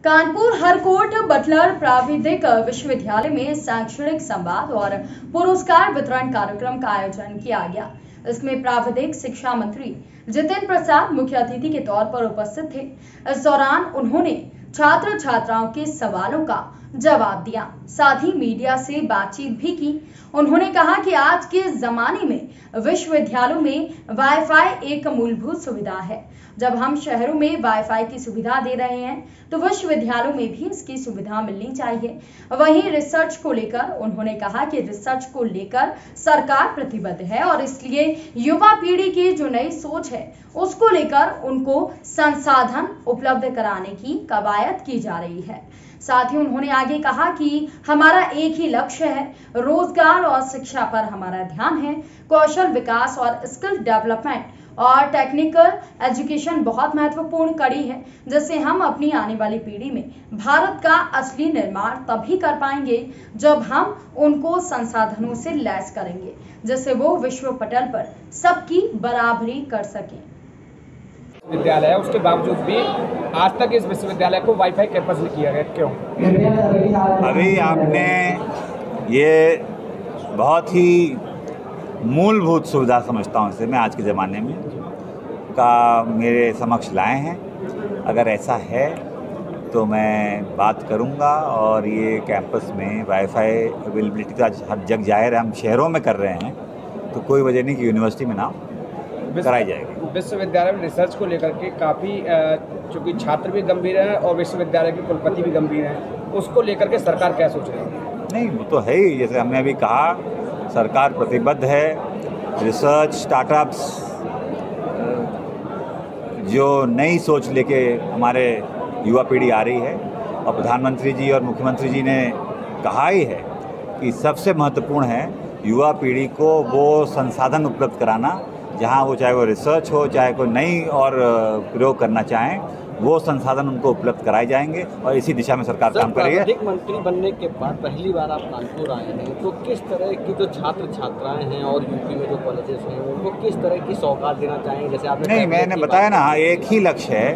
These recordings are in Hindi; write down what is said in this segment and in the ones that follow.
कानपुर हरकोट बटलर प्राविधिक विश्वविद्यालय में शैक्षणिक संवाद और पुरस्कार वितरण कार्यक्रम का आयोजन किया गया। इसमें प्राविधिक शिक्षा मंत्री जितेंद्र प्रसाद मुख्य अतिथि के तौर पर उपस्थित थे। इस दौरान उन्होंने छात्र छात्राओं के सवालों का जवाब दिया, साथ ही मीडिया से बातचीत भी की। उन्होंने कहा कि आज के जमाने में विश्वविद्यालयों में वाईफाई एक मूलभूत सुविधा है। जब हम शहरों में वाईफाई की सुविधा दे रहे हैं तो विश्वविद्यालयों में भी इसकी सुविधा मिलनी चाहिए। वहीं रिसर्च को लेकर उन्होंने कहा कि रिसर्च को लेकर सरकार प्रतिबद्ध है और इसलिए युवा पीढ़ी की जो नई सोच है उसको लेकर उनको संसाधन उपलब्ध कराने की कवायद की जा रही है। साथ ही उन्होंने आगे कहा कि हमारा एक ही लक्ष्य है, रोजगार और शिक्षा पर हमारा ध्यान है। कौशल विकास और स्किल डेवलपमेंट और टेक्निकल एजुकेशन बहुत महत्वपूर्ण कड़ी है, जिससे हम अपनी आने वाली पीढ़ी में भारत का असली निर्माण तभी कर पाएंगे जब हम उनको संसाधनों से लैस करेंगे, जिससे वो विश्व पटल पर सबकी बराबरी कर सकें। विद्यालय है, उसके बावजूद भी आज तक इस विश्वविद्यालय को वाईफाई कैंपस नहीं किया गया, क्यों? अभी आपने ये बहुत ही मूलभूत सुविधा समझता हूँ इसे मैं आज के ज़माने में का मेरे समक्ष लाए हैं। अगर ऐसा है तो मैं बात करूँगा और ये कैंपस में वाईफाई अवेलेबिलिटी तो आज हर जग जाहिर है, हम शहरों में कर रहे हैं तो कोई वजह नहीं कि यूनिवर्सिटी में ना कराई जाएगी। विश्वविद्यालय में रिसर्च को लेकर के काफ़ी चूँकि छात्र भी गंभीर हैं और विश्वविद्यालय के कुलपति भी गंभीर हैं, उसको लेकर के सरकार क्या सोच रही है? नहीं, वो तो है ही, जैसे हमने अभी कहा सरकार प्रतिबद्ध है। रिसर्च स्टार्टअप्स जो नई सोच लेके हमारे युवा पीढ़ी आ रही है और प्रधानमंत्री जी और मुख्यमंत्री जी ने कहा ही है कि सबसे महत्वपूर्ण है युवा पीढ़ी को वो संसाधन उपलब्ध कराना जहां वो चाहे वो रिसर्च हो चाहे कोई नई और प्रयोग करना चाहें वो संसाधन उनको उपलब्ध कराए जाएंगे और इसी दिशा में सरकार काम कर रही है। प्राविधिक मंत्री बनने के बाद पहली बार आप कानपुर आए हैं, तो किस तरह की जो छात्र छात्राएं हैं और यूपी में जो कॉलेजेस हैं उनको किस तरह की सौगात देना चाहेंगे? जैसे आपने नहीं, मैंने बताया ना, एक ही लक्ष्य है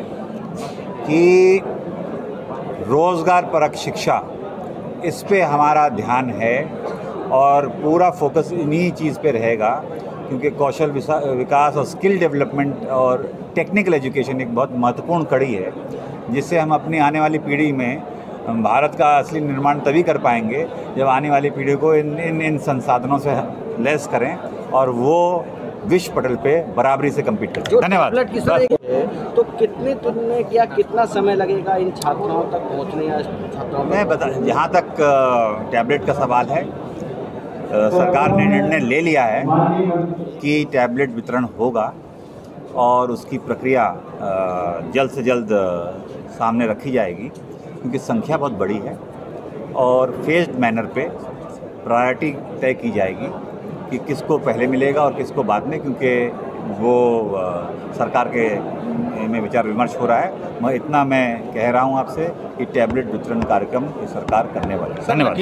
कि रोजगार परक शिक्षा, इस पे हमारा ध्यान है और पूरा फोकस इन्हीं चीज़ पे रहेगा, क्योंकि कौशल विकास और स्किल डेवलपमेंट और टेक्निकल एजुकेशन एक बहुत महत्वपूर्ण कड़ी है, जिससे हम अपनी आने वाली पीढ़ी में भारत का असली निर्माण तभी कर पाएंगे जब आने वाली पीढ़ी को इन संसाधनों से लैस करें और वो विश्व पटल पे बराबरी से कम्पीट करें। धन्यवाद। तो कितने दिन में या कितना समय लगेगा इन छात्राओं तक पहुँचने या छात्राओं? मैं बता, जहाँ तक टैबलेट का सवाल है, सरकार ने निर्णय ले लिया है कि टैबलेट वितरण होगा और उसकी प्रक्रिया जल्द से जल्द सामने रखी जाएगी, क्योंकि संख्या बहुत बड़ी है और फेज्ड मैनर पे प्रायोरिटी तय की जाएगी कि किसको पहले मिलेगा और किसको बाद में, क्योंकि वो सरकार के में विचार विमर्श हो रहा है। मैं इतना कह रहा हूँ आपसे कि टैबलेट वितरण कार्यक्रम सरकार करने वाली है। धन्यवाद।